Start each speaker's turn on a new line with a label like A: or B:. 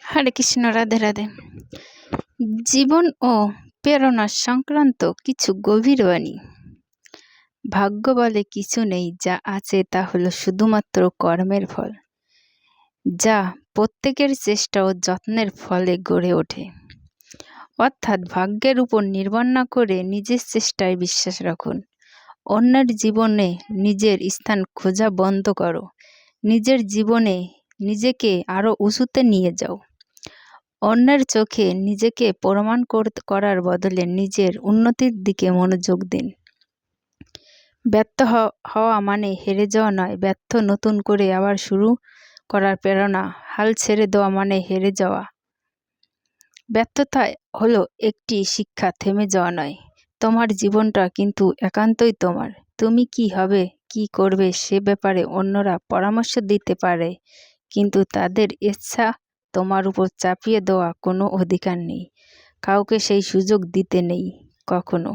A: হরে কৃষ্ণ, রাধে রাধে। জীবন ও প্রেরণা সংক্রান্ত কিছু গভীর বাণী। ভাগ্য বলে কিছু নেই, যা আছে তা হলো শুধুমাত্র কর্মের ফল, যা প্রত্যেকের চেষ্টা ও যত্নের ফলে গড়ে ওঠে। অর্থাৎ ভাগ্যের উপর নির্ভর না করে নিজের চেষ্টায় বিশ্বাস রাখুন। অন্যের জীবনে নিজের স্থান খোঁজা বন্ধ করো। নিজের জীবনে নিজেকে আরও উঁচুতে নিয়ে যাও। অন্যের চোখে নিজেকে প্রমাণ করার বদলে নিজের উন্নতির দিকে মনোযোগ দিন। ব্যর্থ হওয়া মানে হেরে যাওয়া নয়, ব্যর্থ নতুন করে আবার শুরু করার প্রেরণা। হাল ছেড়ে দেওয়া মানে হেরে যাওয়া। ব্যর্থতা হলো একটি শিক্ষা, থেমে যাওয়া নয়। তোমার জীবনটা কিন্তু একান্তই তোমার। তুমি কি হবে, কি করবে সে ব্যাপারে অন্যরা পরামর্শ দিতে পারে, কিন্তু তাদের ইচ্ছা তোমার উপর চাপিয়ে দেওয়া কোনো অধিকার নেই। কাউকে সেই সুযোগ দিতে নেই কখনো।